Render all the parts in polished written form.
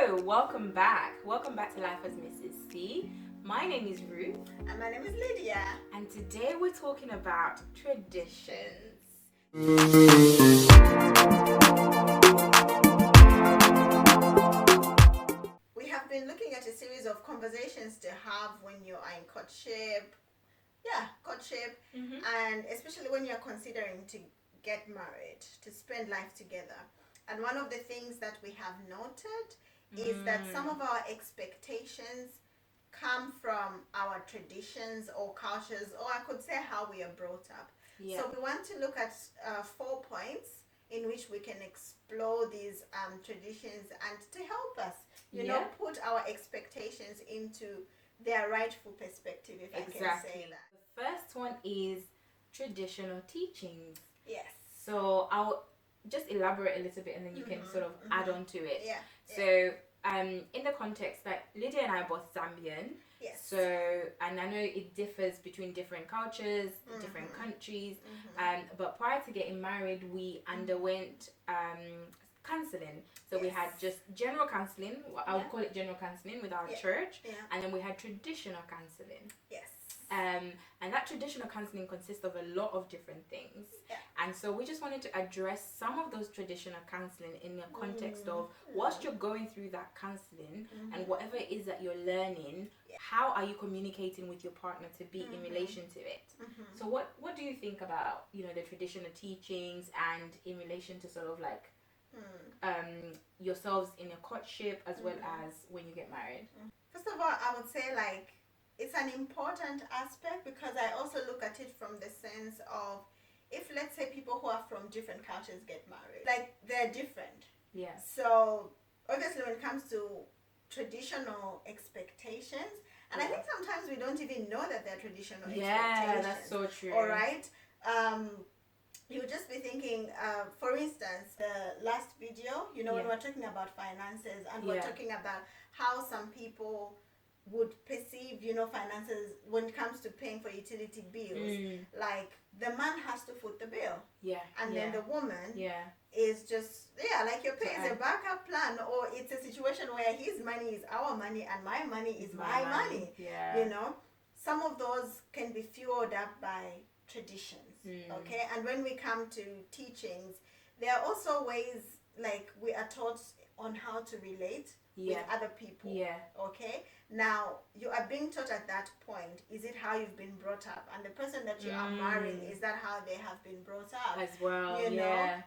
Hello, welcome back. Welcome back to Life as Mrs. C. My name is Ruth. And my name is Lydia. And today we're talking about traditions. We have been looking at a series of conversations to have when you are in courtship. And especially when you're considering to get married, to spend life together. And one of the things that we have noted is that some of our expectations come from our traditions or cultures, or I could say how we are brought up. Yeah. So we want to look at 4 points in which we can explore these traditions and to help us, put our expectations into their rightful perspective, if I can say that. The first one is traditional teachings. Yes. So I'll just elaborate a little bit and then you can sort of add on to it. Yeah. So in the context that Lydia and I are both Zambian. Yes. So, and I know it differs between different cultures, different countries. But prior to getting married, we underwent counseling. So we had just general counseling. I would call it general counseling with our church. Yeah. And then we had traditional counseling. Yes. And that traditional counseling consists of a lot of different things. Yeah. And so we just wanted to address some of those traditional counseling in the context of whilst you're going through that counseling and whatever it is that you're learning, how are you communicating with your partner to be in relation to it? So what do you think about, the traditional teachings and in relation to sort of like yourselves in a courtship as well as when you get married? First of all, I would say it's an important aspect because I also look at it from the sense of if, let's say, people who are from different cultures get married, they're different. Yeah. So obviously when it comes to traditional expectations, and I think sometimes we don't even know that they're traditional expectations. Yeah, that's so true. All right. You would just be thinking, for instance, the last video, when we're talking about finances and we're talking about how some people would perceive, finances when it comes to paying for utility bills. Like the man has to foot the bill. Yeah. And then the woman is just, your pay is a backup plan, or it's a situation where his money is our money and my money is my money. Yeah. Some of those can be fueled up by traditions. Okay. And when we come to teachings, there are also ways we are taught on how to relate with other people. Yeah. Okay. Now you are being taught at that point. Is it how you've been brought up? And the person that you are marrying, is that how they have been brought up? As well.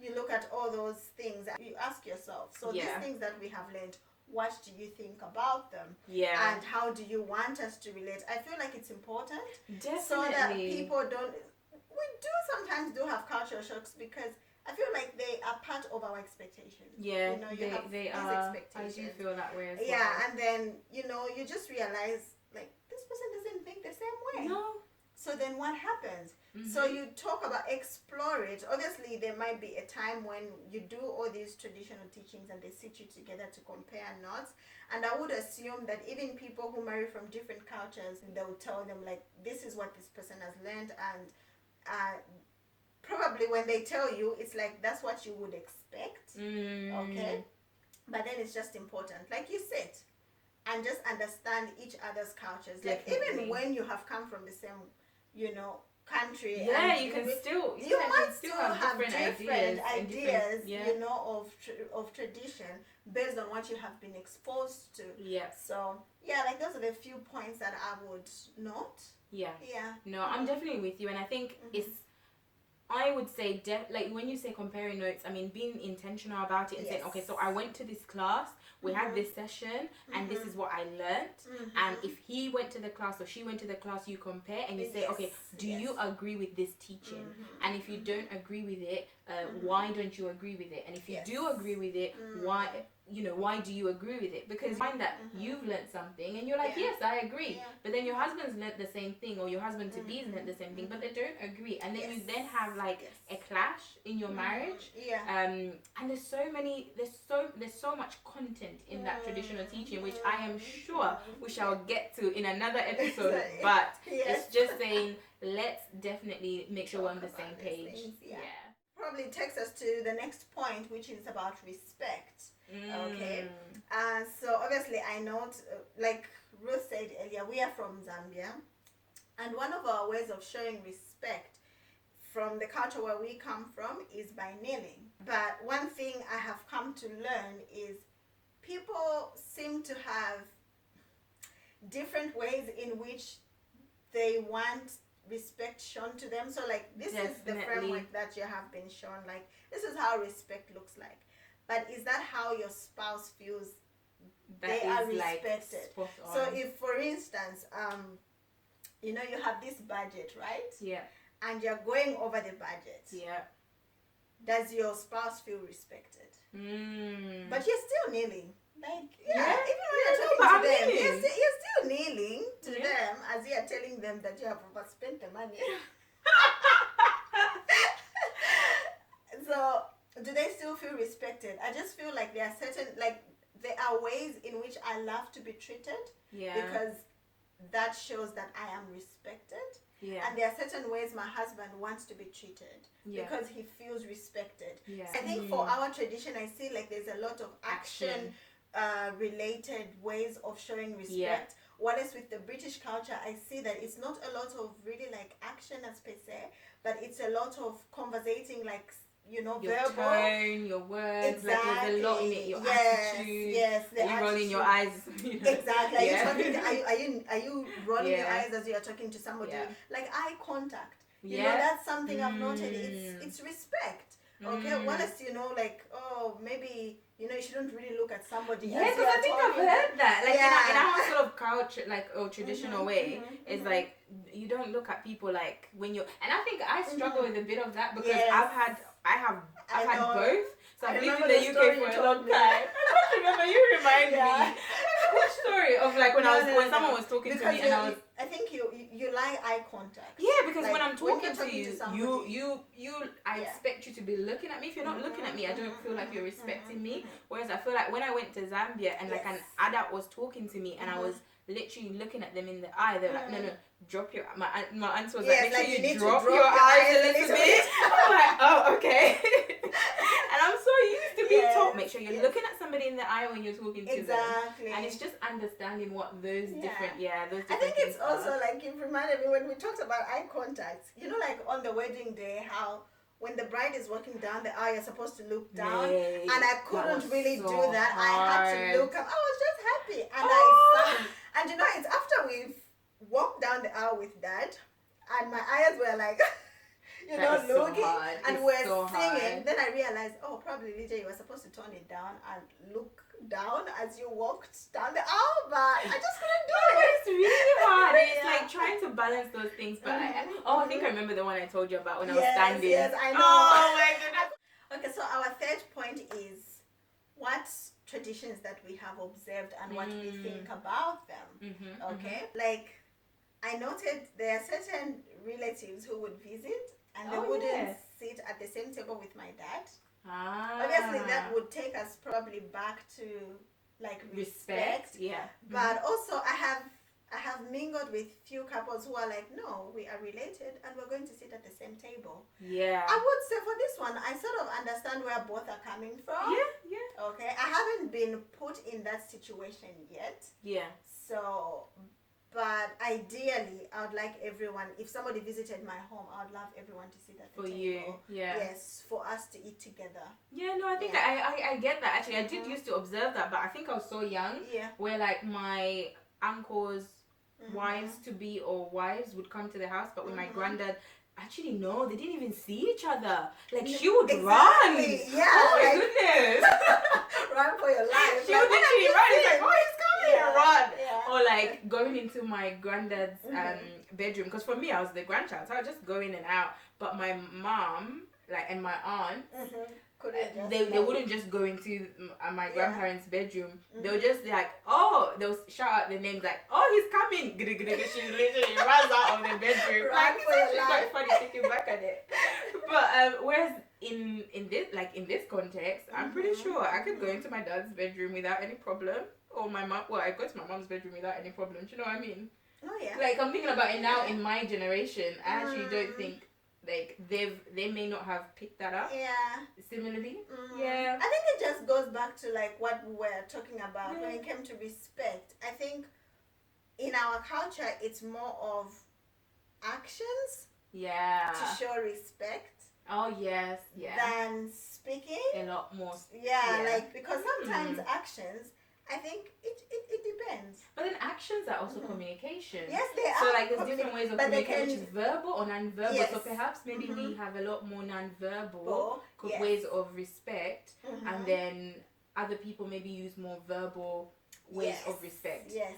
You look at all those things. You ask yourself. So these things that we have learned, what do you think about them? Yeah. And how do you want us to relate? I feel like it's important. Definitely. So that people don't. We do sometimes have cultural shocks because I feel like they are part of our expectations. Yeah, they are. I do feel that way as well. Yeah, and then, you just realize, this person doesn't think the same way. No. So then what happens? So you talk about explore it. Obviously, there might be a time when you do all these traditional teachings and they sit you together to compare notes. And I would assume that even people who marry from different cultures, they'll tell them, this is what this person has learned, and probably when they tell you, it's that's what you would expect. Okay. But then it's just important, like you said, and just understand each other's cultures. Even when you have come from the same, country. Yeah, you can still. You might still have different ideas, of tradition based on what you have been exposed to. Yeah. So those are the few points that I would note. Yeah. Yeah. No, I'm definitely with you, and I think it's. I would say, when you say comparing notes, I mean being intentional about it and saying, okay, so I went to this class, we had this session, and this is what I learned. And if he went to the class or she went to the class, you compare and you say, okay, do you agree with this teaching? And if you don't agree with it, why don't you agree with it? And if you do agree with it, why do you agree with it? Because you find that you've learned something and you're like, yes, I agree. But then your husband's learned the same thing, or your husband to be's learned the same thing, but they don't agree. And then you then have a clash in your marriage. Yeah. And there's so much content in that traditional teaching, which I am sure we shall get to in another episode. But it's just saying, let's definitely make sure we're on the same page. Yeah. Probably takes us to the next point, which is about respect. Okay. So obviously I know, like Ruth said earlier, we are from Zambia, and one of our ways of showing respect from the culture where we come from is by kneeling. But one thing I have come to learn is people seem to have different ways in which they want respect shown to them. So like this is the framework that you have been shown, like this is how respect looks like. But is that how your spouse feels they are respected? Like, so if for instance you know, you have this budget, right? Yeah. And you're going over the budget. Yeah. Does your spouse feel respected? But you're still kneeling. Like, even when you're talking to them, you're still kneeling to them as you are telling them that you have overspent the money. So, do they still feel respected? I just feel like there are ways in which I love to be treated. Yeah. Because that shows that I am respected. Yeah. And there are certain ways my husband wants to be treated because he feels respected. Yeah. I think for our tradition, I see like there's a lot of action related ways of showing respect. Yeah. Whereas with the British culture, I see that it's not a lot of really like action as per se, but it's a lot of conversating, like, you know, your verbal tone, your words. Exactly. Like there's a lot in it. Your attitude. Yes. Are you rolling your eyes? You know? Exactly. Are you rolling your eyes as you are talking to somebody? Yeah. Like eye contact. You know, that's something I've noted. It's respect. Okay. Whereas, you know, like, oh, maybe, you know, you shouldn't really look at somebody. Yeah, because I think I've heard that. Like in our sort of culture, like, or traditional way, it's like you don't look at people like when you're. And I think I struggle with a bit of that because I've had both. So I've lived in the UK for a long time. I don't remember. You remind me. Which story of like when someone was talking to me and I think you like eye contact. Yeah, because like, when I'm talking to you, I expect you to be looking at me. If you're not looking at me, I don't feel like you're respecting me. Whereas I feel like when I went to Zambia and like an adult was talking to me and I was literally looking at them in the eye, they're like, no, drop your. My answer was like, make sure you drop your eyes a little bit. I'm like, oh, okay. And I'm so used to being told, make sure you're looking at somebody in the eye when you're talking to them. And it's just understanding what those different, I think it's also like, you've reminded me when we talked about eye contact, you know, like on the wedding day, how when the bride is walking down the aisle, you're supposed to look down. And I couldn't really do that. I had to look up. I was just happy. And I sang. And you know, it's after we've walked down the aisle with Dad, and my eyes were like, you know, looking, and we're singing. Then I realized, oh, probably DJ, you were supposed to turn it down and look down as you walked down the aisle, but I just couldn't do it. It's really hard. It's like trying to balance those things. But I think I remember the one I told you about when I was standing. Yes, I know. Oh my goodness. Okay, so our third point is what traditions that we have observed and what we think about them. Okay, like I noted there are certain relatives who would visit and they wouldn't sit at the same table with my dad. Obviously that would take us probably back to like respect. But also I have mingled with few couples who are like, no, we are related and we're going to sit at the same table. I would say for this one, I sort of understand where both are coming from. Okay, I haven't been put in that situation yet. So, but ideally, I would like everyone, if somebody visited my home, I would love everyone to sit at the table. Yes, for us to eat together. I think I get that. Actually, I did used to observe that, but I think I was so young. Where like my uncles' wives to be or wives would come to the house, but with my granddad, actually no, they didn't even see each other. Like she would run. Oh my goodness. Run for your life. She would literally run. It's like, oh, he's coming. Run. Or like going into my granddad's bedroom, because for me I was the grandchild, so I would just go in and out. But my mom, like, and my aunt, they wouldn't just go into my grandparents' bedroom. They would just like, oh, they'll shout out the names like, oh, he's coming. She literally runs out of the bedroom. Like, it's actually quite funny thinking back at it. But whereas in this context, I'm pretty sure I could go into my dad's bedroom without any problem. Or my mom, I go to my mom's bedroom without any problem. Do you know what I mean? Oh yeah. Like I'm thinking about it now in my generation. I actually don't think like they may not have picked that up. Yeah. Similarly. I think it just goes back to like what we were talking about when it came to respect. I think in our culture it's more of actions to show respect. Oh yes, than speaking. A lot more. Like because sometimes actions, I think it depends. But then actions are also communication. Yes, they are. So like there's different ways of communication, which is verbal or non-verbal. Yes. So perhaps maybe we have a lot more non-verbal ways of respect, and then other people maybe use more verbal ways of respect. Yes.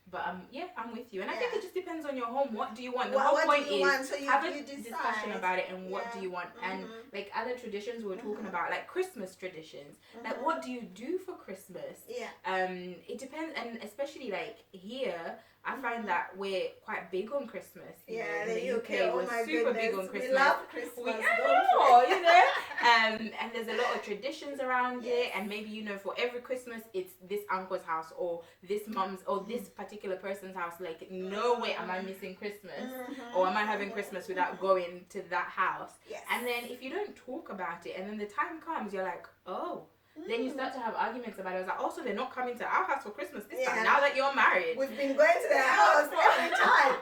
But I'm with you, and I think it just depends on your home. What do you want? The What whole point is so have a discussion about it, and what do you want? And like other traditions we were talking about, like Christmas traditions. Like what do you do for Christmas? It depends, and especially like here, I find that we're quite big on Christmas. You know, in the UK, we're super big on Christmas. We love Christmas. You know, and there's a lot of traditions around it, and maybe for every Christmas it's this uncle's house or this mum's or this particular person's house. Like no way am I missing Christmas, or am I having Christmas without going to that house? And then if you don't talk about it, and then the time comes, you're like, oh. Then you start to have arguments about it. I was like, also, they're not coming to our house for Christmas this time. Now that you're married, we've been going to their house every time.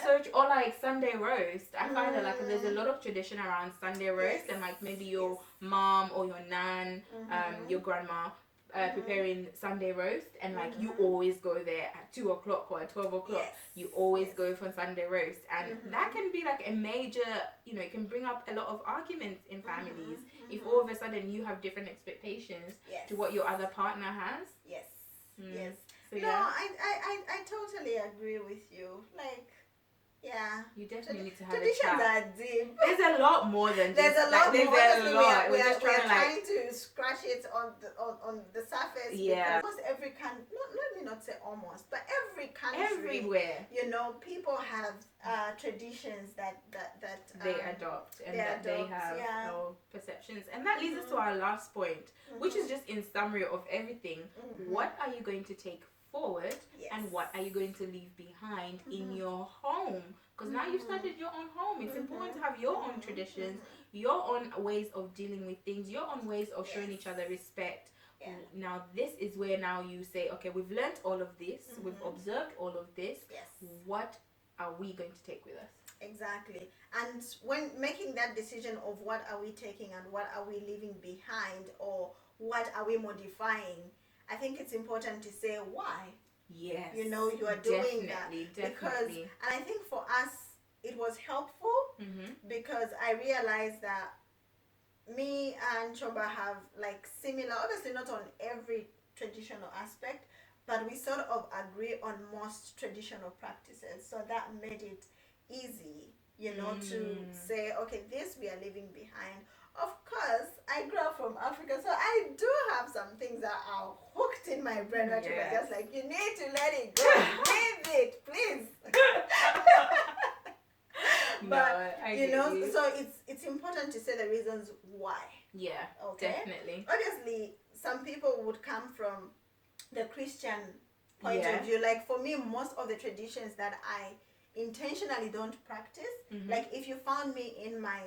So or like Sunday roast. I find that like there's a lot of tradition around Sunday roast, and like maybe your mom or your nan, your grandma. Preparing Sunday roast, and like you always go there at 2:00 or at 12:00. You always go for Sunday roast, and that can be like a major, it can bring up a lot of arguments in families if all of a sudden you have different expectations to what your other partner has. So, no, I totally agree with you. Like, you definitely need to have a traditions chat. are deep. There's a lot more than there's just, a lot like, more. There's a lot. We're just trying to scratch it on the surface. Yeah. Because almost every country, let me not say almost, but every country, everywhere, people have traditions that they adopt and they have perceptions, and that leads us to our last point, which is just in summary of everything. What are you going to take forward, and what are you going to leave behind in your home? Because now you've started your own home. It's important to have your own traditions, your own ways of dealing with things, your own ways of showing each other respect. Now this is where now you say, okay, we've learnt all of this, we've observed all of this. What are we going to take with us? Exactly. And when making that decision of what are we taking and what are we leaving behind, or what are we modifying, I think it's important to say why. Yes. You are doing that. Because, and I think for us, it was helpful because I realized that me and Choba have like similar, obviously not on every traditional aspect, but we sort of agree on most traditional practices. So that made it easy, to say, okay, this we are leaving behind. Of course, I grew up from Africa, so I do have some things that are hooked in my brain. Right? Just like, you need to let it go. Leave it, please. But, so it's important to say the reasons why. Yeah, okay? Definitely. Obviously, some people would come from the Christian point of view. Like, for me, most of the traditions that I intentionally don't practice, like if you found me in my...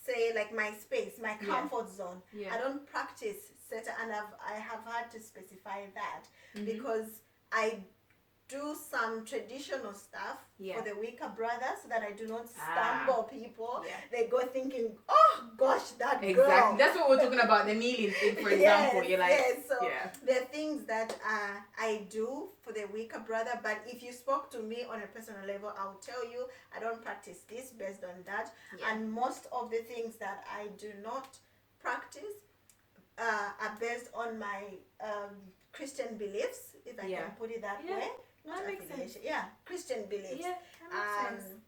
say like my space, my comfort zone. I don't practice certain, and I have had to specify that because I do some traditional stuff for the weaker brother, so that I do not stumble people. They go thinking, oh gosh, that girl. Exactly. That's what we're talking about, the kneeling thing, for example. You're like, so there are things that I do for the weaker brother, but if you spoke to me on a personal level, I will tell you I don't practice this based on that. And most of the things that I do not practice are based on my Christian beliefs, if I can put it that way. That makes sense. Yeah, Christian beliefs. Yeah, that makes sense.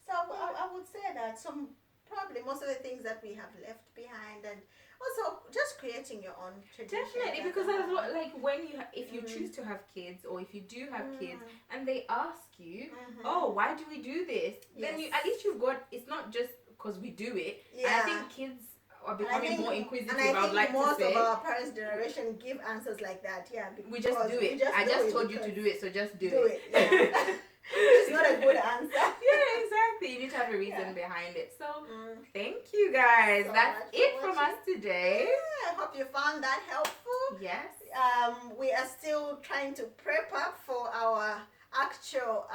So I would say that probably most of the things that we have left behind, and also just creating your own tradition. Definitely, because that's what, like, when if you choose to have kids, or if you do have kids, and they ask you, oh, why do we do this? Then at least you've got, it's not just because we do it. And I think kids are becoming more inquisitive. And I think most of our parents' generation give answers like that. We just do it. I just told you to do it, so just do it. It's not a good answer. Yeah, exactly. You need to have a reason behind it. So, thank you guys. So That's it from us today. Yeah, I hope you found that helpful. Yes. We are still trying to prep up for our actual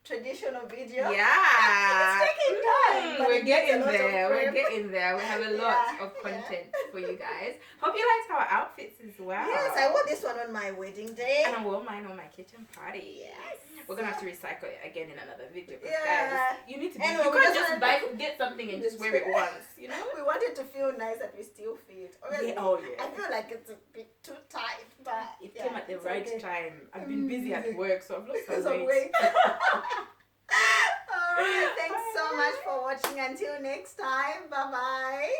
traditional video. Yeah. It's taking time. But We're getting there. We're getting there. We have a lot of content for you guys. Hope you liked our outfits as well. Yes, I wore this one on my wedding day. And I wore mine on my kitchen party. Yes. We're gonna have to recycle it again in another video. Yeah. Guys, you need to be, Anyway, you we can't just just get something and just wear it once, you know? We wanted to feel nice that we still fit. Obviously, I feel like it's a bit too tight, but it came at the right time. I've been busy at Okay. work, so I've lost some weight. weight. Alright, thanks so much for watching. Until next time, bye bye.